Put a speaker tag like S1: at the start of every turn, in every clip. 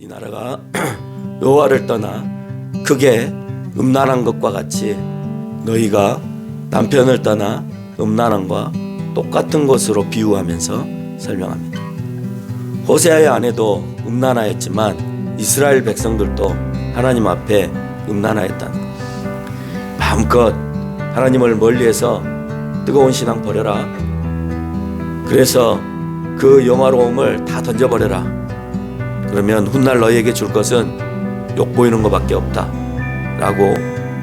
S1: 이 나라가 여호와를 떠나 크게 음란한 것과 같이 너희가 남편을 떠나 음란함과 똑같은 것으로 비유하면서 설명합니다. 호세아의 아내도 음란하였지만 이스라엘 백성들도 하나님 앞에 음란하였다는 것. 마음껏 하나님을 멀리해서 뜨거운 신앙 버려라. 그래서 그 영화로움을 다 던져버려라. 그러면 훗날 너희에게 줄 것은 욕보이는 것밖에 없다 라고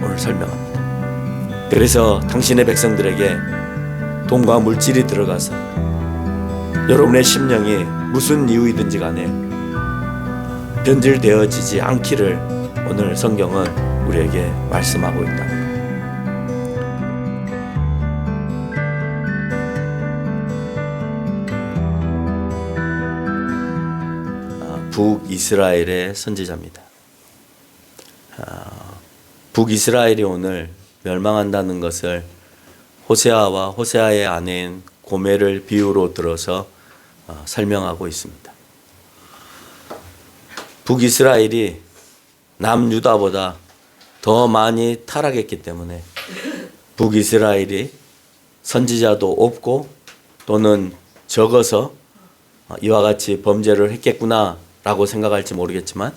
S1: 오늘 설명합니다. 그래서 당신의 백성들에게 돈과 물질이 들어가서 여러분의 심령이 무슨 이유이든지 간에 변질되어지지 않기를 오늘 성경은 우리에게 말씀하고 있다. 북이스라엘의 선지자입니다. 북이스라엘이 오늘 멸망한다는 것을 호세아와 호세아의 아내인 고멜을 비유로 들어서 설명하고 있습니다. 북이스라엘이 남유다보다 더 많이 타락했기 때문에 북이스라엘이 선지자도 없고 또는 적어서 이와 같이 범죄를 했겠구나 라고 생각할지 모르겠지만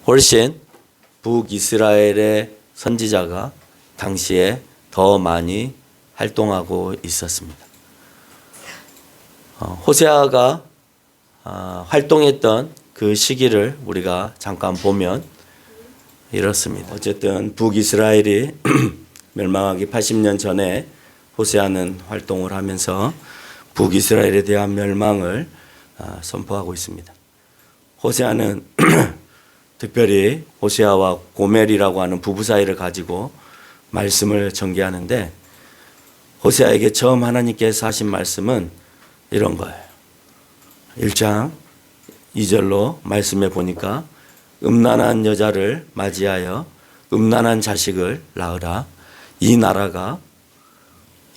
S1: 훨씬 북이스라엘의 선지자가 당시에 더 많이 활동하고 있었습니다. 호세아가 활동했던 그 시기를 우리가 잠깐 보면 이렇습니다. 어쨌든 북이스라엘이 멸망하기 80년 전에 호세아는 활동을 하면서 북이스라엘에 대한 멸망을 선포하고 있습니다. 호세아는 특별히 호세아와 고멜이라고 하는 부부 사이를 가지고 말씀을 전개하는데 호세아에게 처음 하나님께서 하신 말씀은 이런 거예요. 1장 2절로 말씀해 보니까 음란한 여자를 맞이하여 음란한 자식을 낳으라. 이 나라가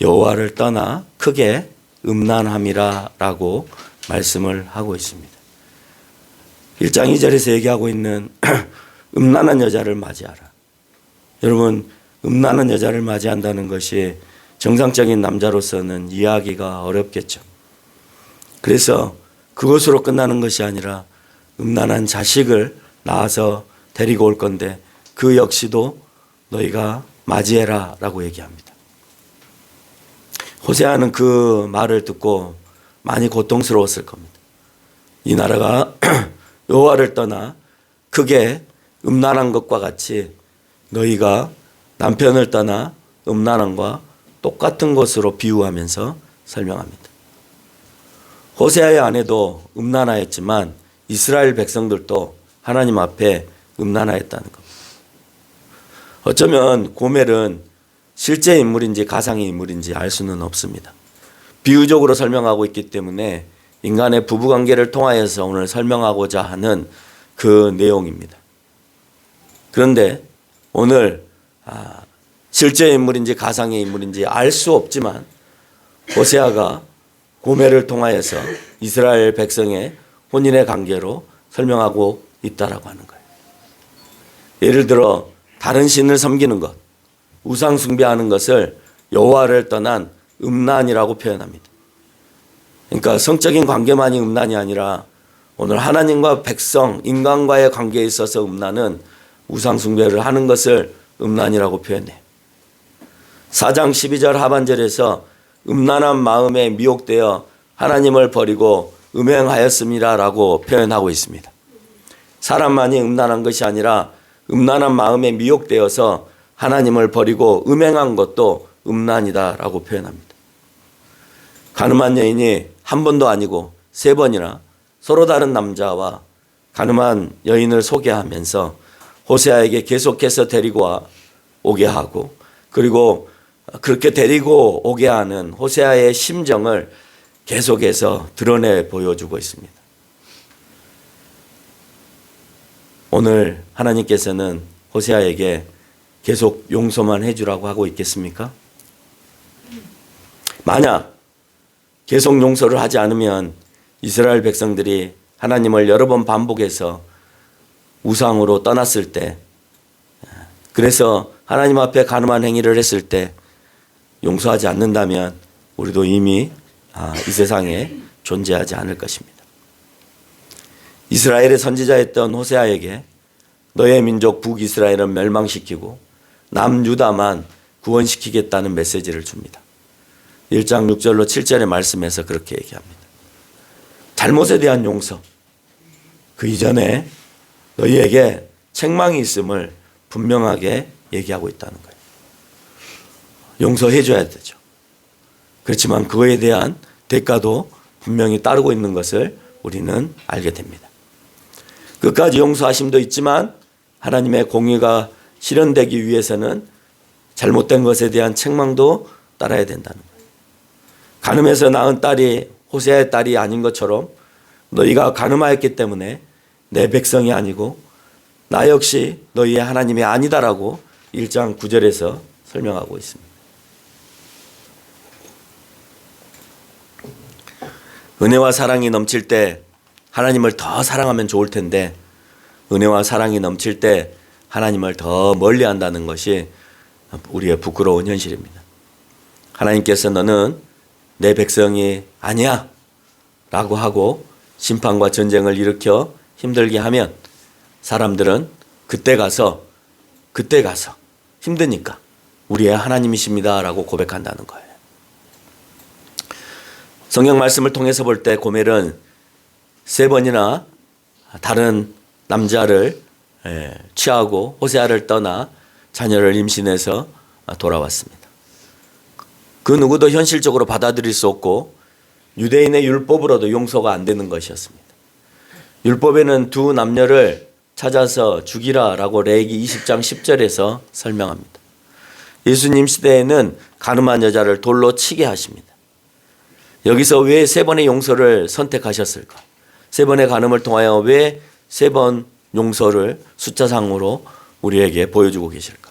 S1: 여호와를 떠나 크게 음란함이라 라고 말씀을 하고 있습니다. 1장 2절에서 얘기하고 있는 음란한 여자를 맞이하라. 여러분, 음란한 여자를 맞이한다는 것이 정상적인 남자로서는 이해하기가 어렵겠죠. 그래서 그것으로 끝나는 것이 아니라 음란한 자식을 낳아서 데리고 올 건데 그 역시도 너희가 맞이해라 라고 얘기합니다. 호세아는 그 말을 듣고 많이 고통스러웠을 겁니다. 이 나라가 여호와를 떠나 크게 음란한 것과 같이 너희가 남편을 떠나 음란함과 똑같은 것으로 비유하면서 설명합니다. 호세아의 아내도 음란하였지만 이스라엘 백성들도 하나님 앞에 음란하였다는 겁니다. 어쩌면 고멜은 실제 인물인지 가상의 인물인지 알 수는 없습니다. 비유적으로 설명하고 있기 때문에 인간의 부부관계를 통하여서 오늘 설명하고자 하는 그 내용입니다. 그런데 오늘 실제 인물인지 가상의 인물인지 알 수 없지만 호세아가 고멜을 통하여서 이스라엘 백성의 혼인의 관계로 설명하고 있다라고 하는 거예요. 예를 들어 다른 신을 섬기는 것, 우상 숭배하는 것을 여호와를 떠난 음란이라고 표현합니다. 그러니까 성적인 관계만이 음란이 아니라 오늘 하나님과 백성, 인간과의 관계에 있어서 음란은 우상 숭배를 하는 것을 음란이라고 표현해요. 4장 12절 하반절에서 음란한 마음에 미혹되어 하나님을 버리고 음행하였습니다라고 표현하고 있습니다. 사람만이 음란한 것이 아니라 음란한 마음에 미혹되어서 하나님을 버리고 음행한 것도 음란이다라고 표현합니다. 가늠한 여인이 한 번도 아니고 3번이나 서로 다른 남자와 가늠한 여인을 소개하면서 호세아에게 계속해서 데리고 오게 하고 그리고 그렇게 데리고 오게 하는 호세아의 심정을 계속해서 드러내 보여주고 있습니다. 오늘 하나님께서는 호세아에게 계속 용서만 해주라고 하고 있겠습니까? 만약 계속 용서를 하지 않으면 이스라엘 백성들이 하나님을 여러 번 반복해서 우상으로 떠났을 때, 그래서 하나님 앞에 간음한 행위를 했을 때 용서하지 않는다면 우리도 이미 이 세상에 존재하지 않을 것입니다. 이스라엘의 선지자였던 호세아에게 너의 민족 북이스라엘은 멸망시키고 남유다만 구원시키겠다는 메시지를 줍니다. 1장 6절로 7절의 말씀에서 그렇게 얘기합니다. 잘못에 대한 용서, 그 이전에 너희에게 책망이 있음을 분명하게 얘기하고 있다는 거예요. 용서해 줘야 되죠. 그렇지만 그거에 대한 대가도 분명히 따르고 있는 것을 우리는 알게 됩니다. 끝까지 용서하심도 있지만 하나님의 공의가 실현되기 위해서는 잘못된 것에 대한 책망도 따라야 된다는 거예요. 간음해서 낳은 딸이 호세아의 딸이 아닌 것처럼 너희가 간음하였기 때문에 내 백성이 아니고 나 역시 너희의 하나님이 아니다라고 1장 9절에서 설명하고 있습니다. 은혜와 사랑이 넘칠 때 하나님을 더 사랑하면 좋을 텐데 은혜와 사랑이 넘칠 때 하나님을 더 멀리 한다는 것이 우리의 부끄러운 현실입니다. 하나님께서 너는 내 백성이 아니야 라고 하고 심판과 전쟁을 일으켜 힘들게 하면 사람들은 그때 가서 힘드니까 우리의 하나님이십니다 라고 고백한다는 거예요. 성경 말씀을 통해서 볼 때 고멜은 3번이나 다른 남자를 취하고 호세아를 떠나 자녀를 임신해서 돌아왔습니다. 그 누구도 현실적으로 받아들일 수 없고 유대인의 율법으로도 용서가 안 되는 것이었습니다. 율법에는 두 남녀를 찾아서 죽이라라고 레위기 20장 10절에서 설명합니다. 예수님 시대에는 간음한 여자를 돌로 치게 하십니다. 여기서 왜 3번의 용서를 선택하셨을까? 3번의 간음을 통하여 왜 3번 용서를 숫자상으로 우리에게 보여주고 계실까?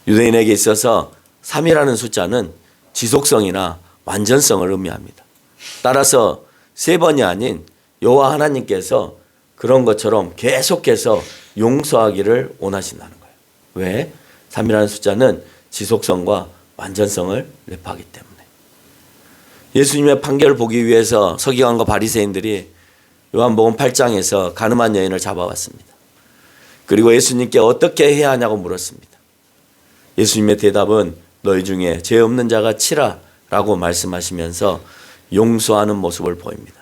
S1: 유대인에게 있어서 3이라는 숫자는 지속성이나 완전성을 의미합니다. 따라서 3번이 아닌 여호와 하나님께서 그런 것처럼 계속해서 용서하기를 원하신다는 거예요. 왜? 3이라는 숫자는 지속성과 완전성을 내포하기 때문에. 예수님의 판결을 보기 위해서 서기관과 바리새인들이 요한복음 8장에서 간음한 여인을 잡아왔습니다. 그리고 예수님께 어떻게 해야 하냐고 물었습니다. 예수님의 대답은 너희 중에 죄 없는 자가 치라 라고 말씀하시면서 용서하는 모습을 보입니다.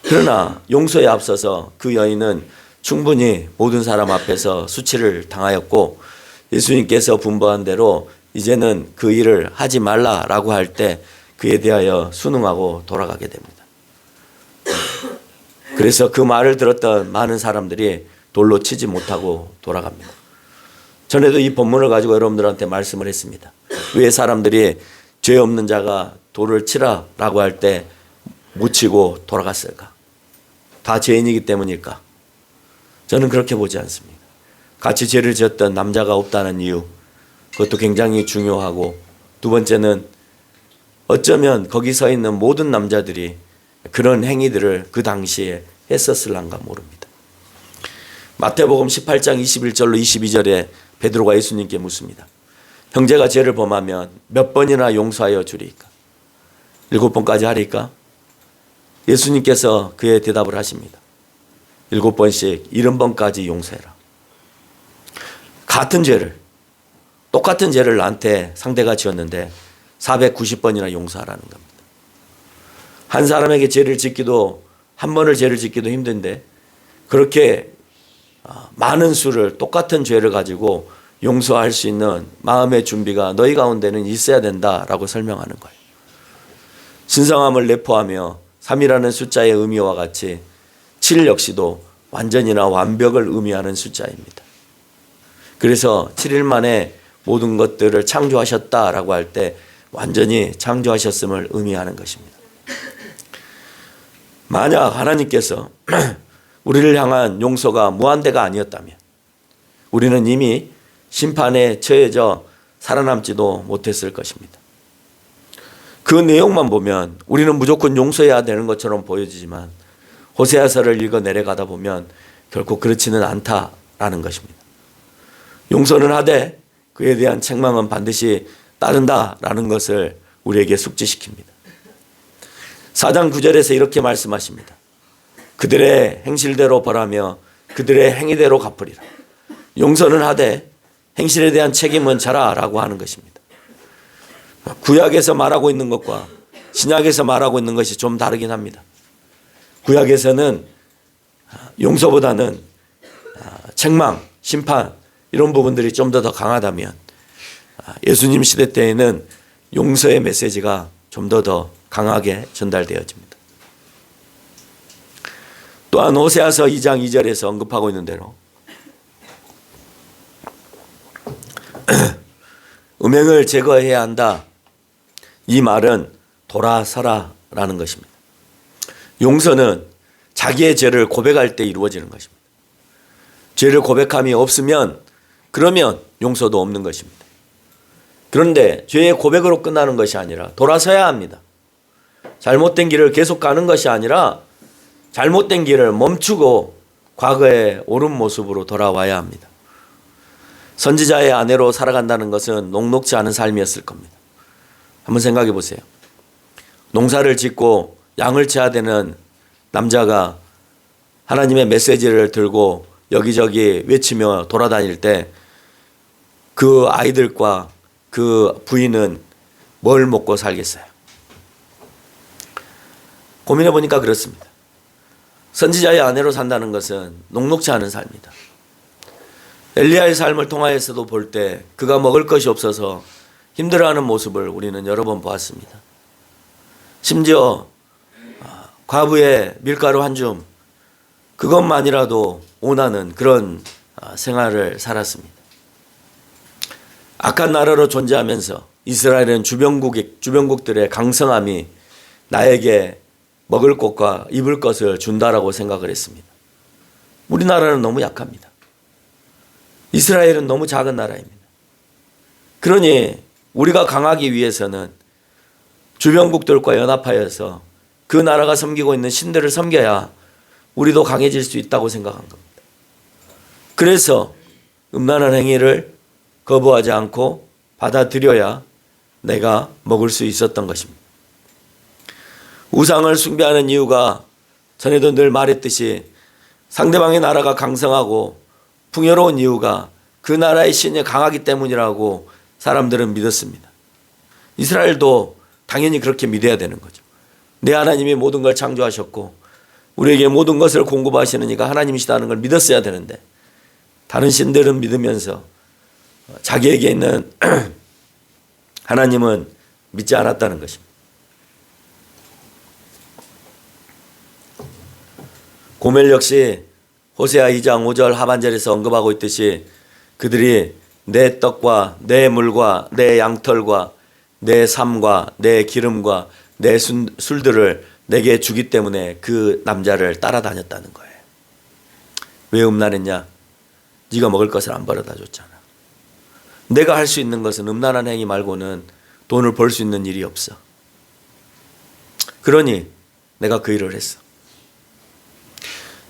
S1: 그러나 용서에 앞서서 그 여인은 충분히 모든 사람 앞에서 수치를 당하였고 예수님께서 분부한 대로 이제는 그 일을 하지 말라라고 할 때 그에 대하여 순응하고 돌아가게 됩니다. 그래서 그 말을 들었던 많은 사람들이 돌로 치지 못하고 돌아갑니다. 전에도 이 본문을 가지고 여러분들한테 말씀을 했습니다. 왜 사람들이 죄 없는 자가 돌을 치라라고 할 때 못 치고 돌아갔을까? 다 죄인이기 때문일까? 저는 그렇게 보지 않습니다. 같이 죄를 지었던 남자가 없다는 이유, 그것도 굉장히 중요하고, 두 번째는 어쩌면 거기 서 있는 모든 남자들이 그런 행위들을 그 당시에 했었을란가 모릅니다. 마태복음 18장 21절로 22절에 베드로가 예수님께 묻습니다. 형제가 죄를 범하면 몇 번이나 용서하여 주리까? 7번까지 하리까? 예수님께서 그의 대답을 하십니다. 7번씩 70번까지 용서해라. 똑같은 죄를 나한테 상대가 지었는데 490번이나 용서하라는 겁니다. 한 사람에게 죄를 짓기도, 한 번을 죄를 짓기도 힘든데 그렇게 많은 수를 똑같은 죄를 가지고 용서할 수 있는 마음의 준비가 너희 가운데는 있어야 된다라고 설명하는 거예요. 신성함을 내포하며 3이라는 숫자의 의미와 같이 7 역시도 완전이나 완벽을 의미하는 숫자입니다. 그래서 7일 만에 모든 것들을 창조하셨다라고 할 때 완전히 창조하셨음을 의미하는 것입니다. 만약 하나님께서 우리를 향한 용서가 무한대가 아니었다면 우리는 이미 심판에 처해져 살아남지도 못했을 것입니다. 그 내용만 보면 우리는 무조건 용서해야 되는 것처럼 보여지지만 호세아서를 읽어 내려가다 보면 결코 그렇지는 않다라는 것입니다. 용서는 하되 그에 대한 책망은 반드시 따른다라는 것을 우리에게 숙지시킵니다. 4장 9절에서 이렇게 말씀하십니다. 그들의 행실대로 벌하며 그들의 행위대로 갚으리라. 용서는 하되 행실에 대한 책임은 져라라고 하는 것입니다. 구약에서 말하고 있는 것과 신약에서 말하고 있는 것이 좀 다르긴 합니다. 구약에서는 용서보다는 책망, 심판 이런 부분들이 좀 더 강하다면 예수님 시대 때에는 용서의 메시지가 좀 더 강하게 전달되어집니다. 또한 호세아서 2장 2절에서 언급하고 있는 대로 음행을 제거해야 한다. 이 말은 돌아서라라는 것입니다. 용서는 자기의 죄를 고백할 때 이루어지는 것입니다. 죄를 고백함이 없으면 그러면 용서도 없는 것입니다. 그런데 죄의 고백으로 끝나는 것이 아니라 돌아서야 합니다. 잘못된 길을 계속 가는 것이 아니라 잘못된 길을 멈추고 과거의 옳은 모습으로 돌아와야 합니다. 선지자의 아내로 살아간다는 것은 녹록지 않은 삶이었을 겁니다. 한번 생각해 보세요. 농사를 짓고 양을 쳐야 되는 남자가 하나님의 메시지를 들고 여기저기 외치며 돌아다닐 때 그 아이들과 그 부인은 뭘 먹고 살겠어요? 고민해 보니까 그렇습니다. 선지자의 아내로 산다는 것은 녹록지 않은 삶이다. 엘리야의 삶을 통하여서도 볼 때 그가 먹을 것이 없어서 힘들어하는 모습을 우리는 여러 번 보았습니다. 심지어 과부의 밀가루 한 줌 그것만이라도 원하는 그런 생활을 살았습니다. 악한 나라로 존재하면서 이스라엘은 주변국들의 강성함이 나에게 먹을 것과 입을 것을 준다라고 생각을 했습니다. 우리나라는 너무 약합니다. 이스라엘은 너무 작은 나라입니다. 그러니 우리가 강하기 위해서는 주변국들과 연합하여서 그 나라가 섬기고 있는 신들을 섬겨야 우리도 강해질 수 있다고 생각한 겁니다. 그래서 음란한 행위를 거부하지 않고 받아들여야 내가 먹을 수 있었던 것입니다. 우상을 숭배하는 이유가 전에도 늘 말했듯이 상대방의 나라가 강성하고 풍요로운 이유가 그 나라의 신이 강하기 때문이라고 사람들은 믿었습니다. 이스라엘도 당연히 그렇게 믿어야 되는 거죠. 내 하나님이 모든 걸 창조하셨고 우리에게 모든 것을 공급하시는 이가 하나님이시다는 걸 믿었어야 되는데 다른 신들은 믿으면서 자기에게 있는 하나님은 믿지 않았다는 것입니다. 고멜 역시 호세아 2장 5절 하반절에서 언급하고 있듯이 그들이 내 떡과 내 물과 내 양털과 내 삶과 내 기름과 내 술들을 내게 주기 때문에 그 남자를 따라다녔다는 거예요. 왜 음란했냐? 네가 먹을 것을 안 벌어다 줬잖아. 내가 할 수 있는 것은 음란한 행위 말고는 돈을 벌 수 있는 일이 없어. 그러니 내가 그 일을 했어.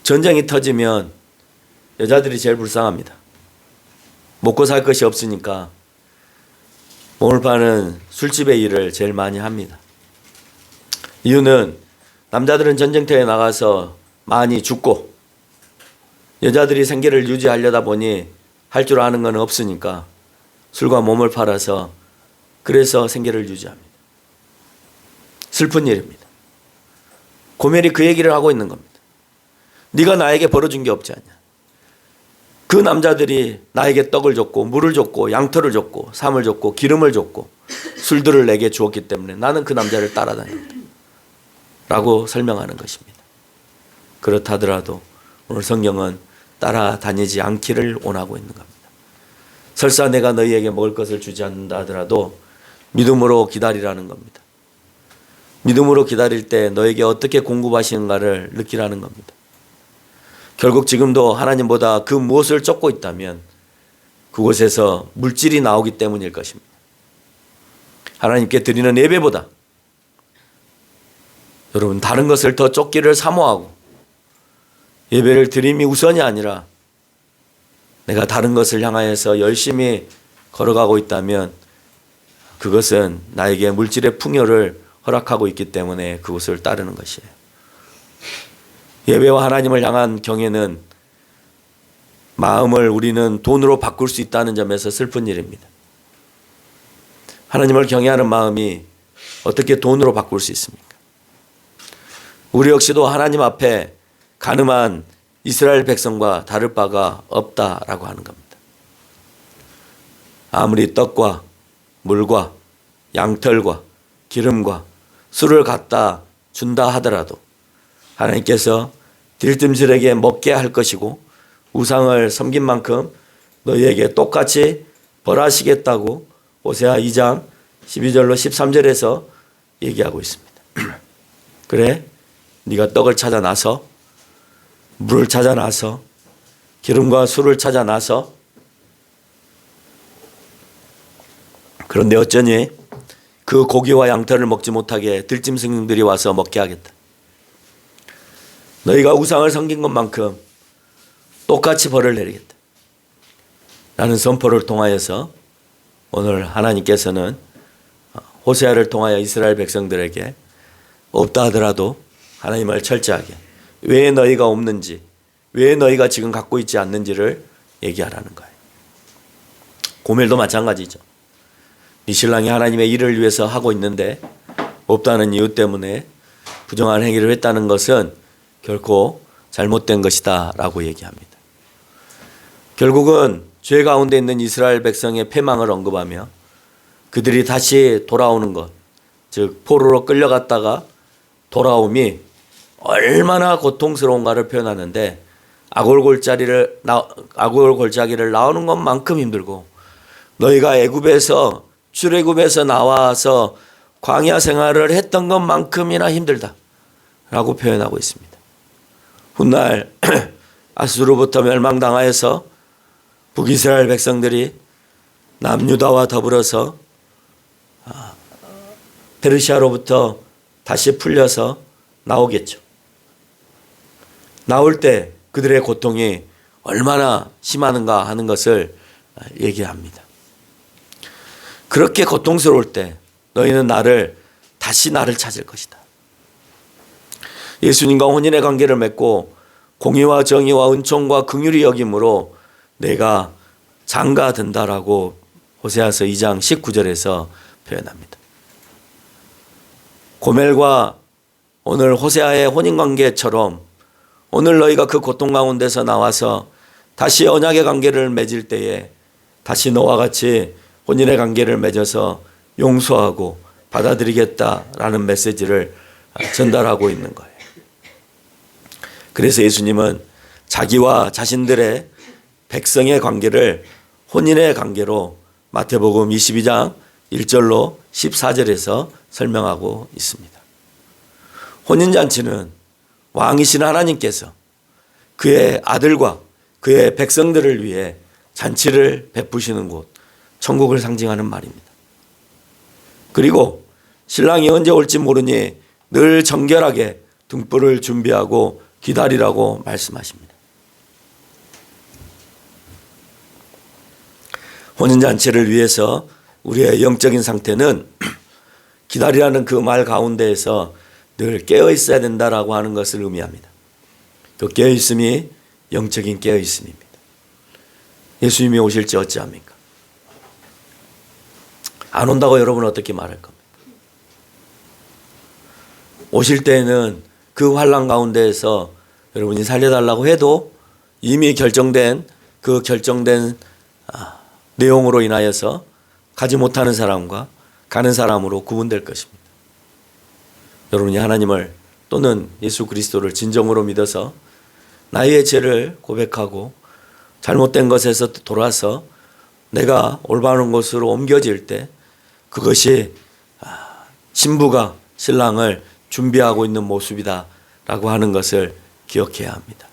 S1: 전쟁이 터지면 여자들이 제일 불쌍합니다. 먹고 살 것이 없으니까 몸을 파는 술집의 일을 제일 많이 합니다. 이유는 남자들은 전쟁터에 나가서 많이 죽고 여자들이 생계를 유지하려다 보니 할 줄 아는 건 없으니까 술과 몸을 팔아서 그래서 생계를 유지합니다. 슬픈 일입니다. 고멜이 그 얘기를 하고 있는 겁니다. 네가 나에게 벌어준 게 없지 않냐. 그 남자들이 나에게 떡을 줬고 물을 줬고 양털을 줬고 삶을 줬고 기름을 줬고 술들을 내게 주었기 때문에 나는 그 남자를 따라다닌다 라고 설명하는 것입니다. 그렇다더라도 오늘 성경은 따라다니지 않기를 원하고 있는 겁니다. 설사 내가 너희에게 먹을 것을 주지 않는다 하더라도 믿음으로 기다리라는 겁니다. 믿음으로 기다릴 때 너에게 어떻게 공급하시는가를 느끼라는 겁니다. 결국 지금도 하나님보다 그 무엇을 쫓고 있다면 그곳에서 물질이 나오기 때문일 것입니다. 하나님께 드리는 예배보다 여러분 다른 것을 더 쫓기를 사모하고 예배를 드림이 우선이 아니라 내가 다른 것을 향하여서 열심히 걸어가고 있다면 그것은 나에게 물질의 풍요를 허락하고 있기 때문에 그것을 따르는 것이에요. 예배와 하나님을 향한 경외는 마음을 우리는 돈으로 바꿀 수 있다는 점에서 슬픈 일입니다. 하나님을 경외하는 마음이 어떻게 돈으로 바꿀 수 있습니까? 우리 역시도 하나님 앞에 가늠한 이스라엘 백성과 다를 바가 없다라고 하는 겁니다. 아무리 떡과 물과 양털과 기름과 술을 갖다 준다 하더라도 하나님께서 들짐승에게 먹게 할 것이고 우상을 섬긴 만큼 너희에게 똑같이 벌하시겠다고 호세아 2장 12절로 13절에서 얘기하고 있습니다. 그래, 네가 떡을 찾아나서 물을 찾아나서 기름과 술을 찾아나서 그런데 어쩌니 그 고기와 양털을 먹지 못하게 들짐승들이 와서 먹게 하겠다. 너희가 우상을 섬긴 것만큼 똑같이 벌을 내리겠다. 라는 선포를 통하여서 오늘 하나님께서는 호세아를 통하여 이스라엘 백성들에게 없다 하더라도 하나님을 철저하게 왜 너희가 없는지, 왜 너희가 지금 갖고 있지 않는지를 얘기하라는 거예요. 고멜도 마찬가지죠. 네 신랑이 하나님의 일을 위해서 하고 있는데 없다는 이유 때문에 부정한 행위를 했다는 것은 결코 잘못된 것이다 라고 얘기합니다. 결국은 죄 가운데 있는 이스라엘 백성의 패망을 언급하며 그들이 다시 돌아오는 것, 즉 포로로 끌려갔다가 돌아옴이 얼마나 고통스러운가를 표현하는데 아골골짜기를 나오는 것만큼 힘들고 너희가 애굽에서 출애굽에서 나와서 광야 생활을 했던 것만큼이나 힘들다 라고 표현하고 있습니다. 훗날 아수르로부터 멸망당하여서 북이스라엘 백성들이 남유다와 더불어서 페르시아로부터 다시 풀려서 나오겠죠. 나올 때 그들의 고통이 얼마나 심하는가 하는 것을 얘기합니다. 그렇게 고통스러울 때 너희는 다시 나를 찾을 것이다. 예수님과 혼인의 관계를 맺고 공의와 정의와 은총과 긍휼이 여김으로 내가 장가 든다라고 호세아서 2장 19절에서 표현합니다. 고멜과 오늘 호세아의 혼인관계처럼 오늘 너희가 그 고통 가운데서 나와서 다시 언약의 관계를 맺을 때에 다시 너와 같이 혼인의 관계를 맺어서 용서하고 받아들이겠다라는 메시지를 전달하고 있는 거예요. 그래서 예수님은 자기와 자신들의 백성의 관계를 혼인의 관계로 마태복음 22장 1절로 14절에서 설명하고 있습니다. 혼인잔치는 왕이신 하나님께서 그의 아들과 그의 백성들을 위해 잔치를 베푸시는 곳, 천국을 상징하는 말입니다. 그리고 신랑이 언제 올지 모르니 늘 정결하게 등불을 준비하고 기다리라고 말씀하십니다. 혼인잔치를 위해서 우리의 영적인 상태는 기다리라는 그 말 가운데에서 늘 깨어 있어야 된다라고 하는 것을 의미합니다. 그 깨어 있음이 영적인 깨어 있음입니다. 예수님이 오실지 어찌합니까? 안 온다고 여러분 어떻게 말할 겁니까? 오실 때에는 그 환난 가운데에서 여러분이 살려달라고 해도 이미 결정된 내용으로 인하여서 가지 못하는 사람과 가는 사람으로 구분될 것입니다. 여러분이 하나님을 또는 예수 그리스도를 진정으로 믿어서 나의 죄를 고백하고 잘못된 것에서 돌아서 내가 올바른 곳으로 옮겨질 때 그것이 신부가 신랑을 준비하고 있는 모습이다라고 하는 것을 기억해야 합니다.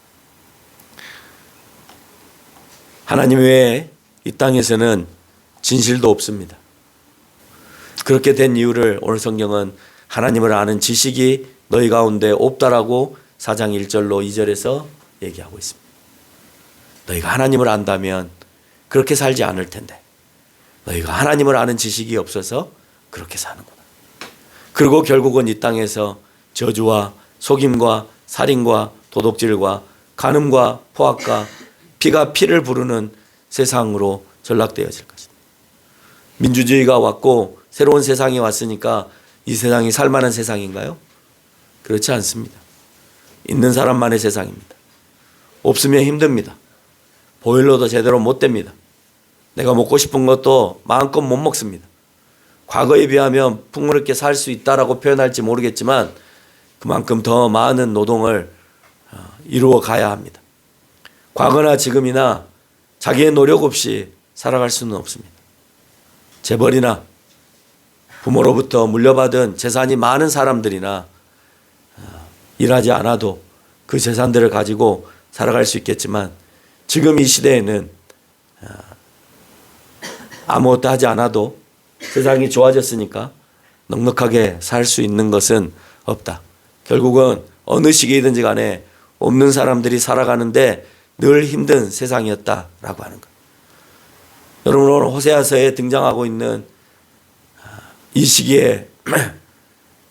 S1: 하나님 외에 이 땅에서는 진실도 없습니다. 그렇게 된 이유를 오늘 성경은 하나님을 아는 지식이 너희 가운데 없다라고 4장 1절로 2절에서 얘기하고 있습니다. 너희가 하나님을 안다면 그렇게 살지 않을 텐데 너희가 하나님을 아는 지식이 없어서 그렇게 사는구나. 그리고 결국은 이 땅에서 저주와 속임과 살인과 도둑질과 간음과 포악과 피가 피를 부르는 세상으로 전락되어질 것이다. 민주주의가 왔고 새로운 세상이 왔으니까 이 세상이 살만한 세상인가요? 그렇지 않습니다. 있는 사람만의 세상입니다. 없으면 힘듭니다. 보일러도 제대로 못 됩니다. 내가 먹고 싶은 것도 마음껏 못 먹습니다. 과거에 비하면 풍요롭게 살 수 있다라고 표현할지 모르겠지만 그만큼 더 많은 노동을 이루어 가야 합니다. 과거나 지금이나 자기의 노력 없이 살아갈 수는 없습니다. 재벌이나 부모로부터 물려받은 재산이 많은 사람들이나 일하지 않아도 그 재산들을 가지고 살아갈 수 있겠지만 지금 이 시대에는 아무것도 하지 않아도 세상이 좋아졌으니까 넉넉하게 살 수 있는 것은 없다. 결국은 어느 시기이든지 간에 없는 사람들이 살아가는데 늘 힘든 세상이었다라고 하는 것. 여러분 오늘 호세아서에 등장하고 있는 이 시기에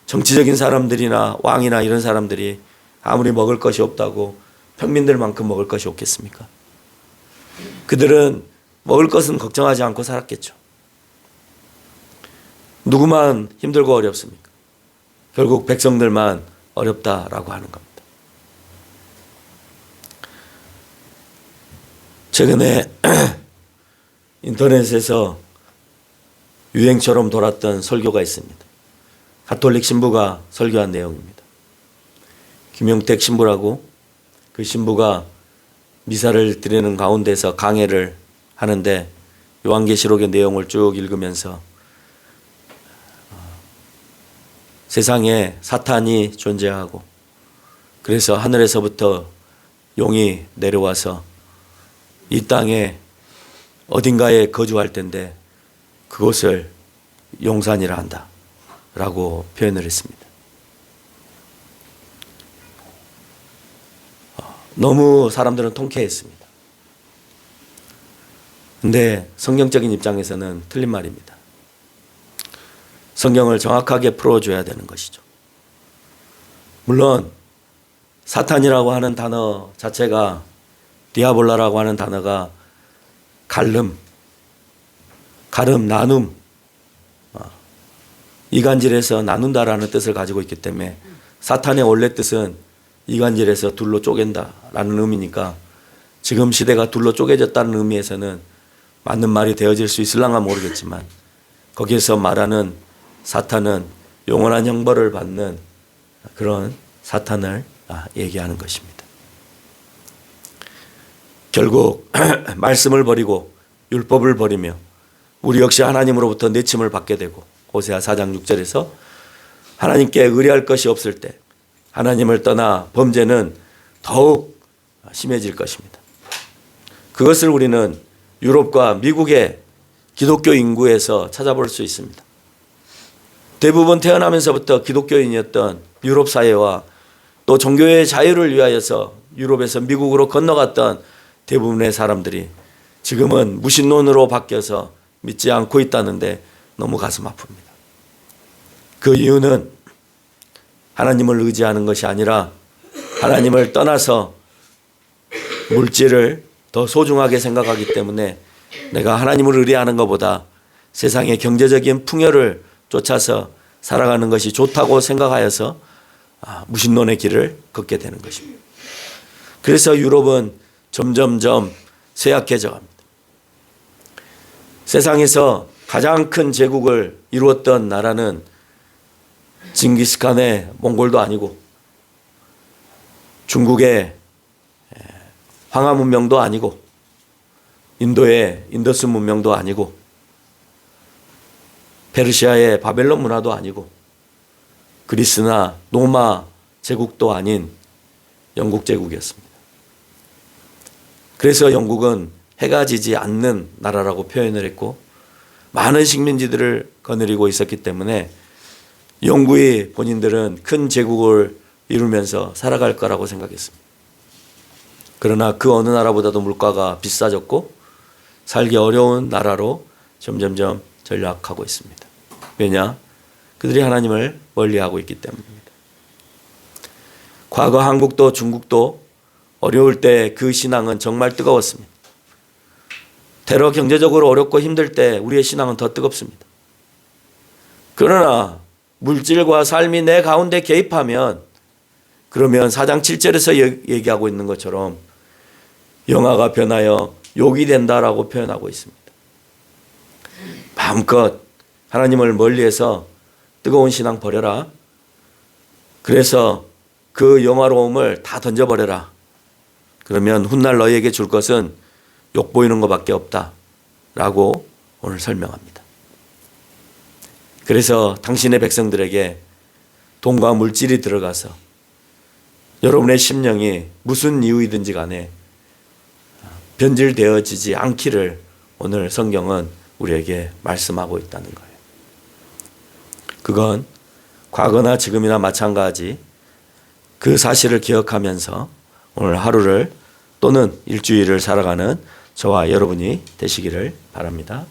S1: 정치적인 사람들이나 왕이나 이런 사람들이 아무리 먹을 것이 없다고 평민들만큼 먹을 것이 없겠습니까? 그들은 먹을 것은 걱정하지 않고 살았겠죠. 누구만 힘들고 어렵습니까? 결국 백성들만 어렵다라고 하는 겁니다. 최근에 인터넷에서 유행처럼 돌았던 설교가 있습니다. 가톨릭 신부가 설교한 내용입니다. 김용택 신부라고 그 신부가 미사를 드리는 가운데서 강해를 하는데 요한계시록의 내용을 쭉 읽으면서 세상에 사탄이 존재하고 그래서 하늘에서부터 용이 내려와서 이 땅에 어딘가에 거주할 텐데 그곳을 용산이라 한다 라고 표현을 했습니다. 너무 사람들은 통쾌했습니다. 근데 성경적인 입장에서는 틀린 말입니다. 성경을 정확하게 풀어줘야 되는 것이죠. 물론 사탄이라고 하는 단어 자체가 디아볼라라고 하는 단어가 가름, 나눔, 이간질해서 나눈다라는 뜻을 가지고 있기 때문에 사탄의 원래 뜻은 이간질해서 둘로 쪼갠다라는 의미니까 지금 시대가 둘로 쪼개졌다는 의미에서는 맞는 말이 되어질 수 있을랑가 모르겠지만 거기에서 말하는 사탄은 영원한 형벌을 받는 그런 사탄을 얘기하는 것입니다. 결국 말씀을 버리고 율법을 버리며 우리 역시 하나님으로부터 내침을 받게 되고 호세아 4장 6절에서 하나님께 의뢰할 것이 없을 때 하나님을 떠나 범죄는 더욱 심해질 것입니다. 그것을 우리는 유럽과 미국의 기독교 인구에서 찾아볼 수 있습니다. 대부분 태어나면서부터 기독교인이었던 유럽 사회와 또 종교의 자유를 위하여서 유럽에서 미국으로 건너갔던 대부분의 사람들이 지금은 무신론으로 바뀌어서 믿지 않고 있다는데 너무 가슴 아픕니다. 그 이유는 하나님을 의지하는 것이 아니라 하나님을 떠나서 물질을 더 소중하게 생각하기 때문에 내가 하나님을 의뢰하는 것보다 세상의 경제적인 풍요를 쫓아서 살아가는 것이 좋다고 생각하여서 무신론의 길을 걷게 되는 것입니다. 그래서 유럽은 점점점 쇠약해져 갑니다. 세상에서 가장 큰 제국을 이루었던 나라는 징기스칸의 몽골도 아니고 중국의 황하 문명도 아니고 인도의 인더스 문명도 아니고 페르시아의 바벨론 문화도 아니고 그리스나 로마 제국도 아닌 영국 제국이었습니다. 그래서 영국은 해가 지지 않는 나라라고 표현을 했고 많은 식민지들을 거느리고 있었기 때문에 영국의 본인들은 큰 제국을 이루면서 살아갈 거라고 생각했습니다. 그러나 그 어느 나라보다도 물가가 비싸졌고 살기 어려운 나라로 점점점 전락하고 있습니다. 왜냐? 그들이 하나님을 멀리하고 있기 때문입니다. 과거 한국도 중국도 어려울 때 그 신앙은 정말 뜨거웠습니다. 테러 경제적으로 어렵고 힘들 때 우리의 신앙은 더 뜨겁습니다. 그러나 물질과 삶이 내 가운데 개입하면 그러면 4장 7절에서 얘기하고 있는 것처럼 영화가 변하여 욕이 된다라고 표현하고 있습니다. 마음껏 하나님을 멀리해서 뜨거운 신앙 버려라. 그래서 그 영화로움을 다 던져버려라. 그러면 훗날 너희에게 줄 것은 욕 보이는 것밖에 없다. 라고 오늘 설명합니다. 그래서 당신의 백성들에게 돈과 물질이 들어가서 여러분의 심령이 무슨 이유이든지 간에 변질되어지지 않기를 오늘 성경은 우리에게 말씀하고 있다는 거예요. 그건 과거나 지금이나 마찬가지 그 사실을 기억하면서 오늘 하루를 또는 일주일을 살아가는 저와 여러분이 되시기를 바랍니다.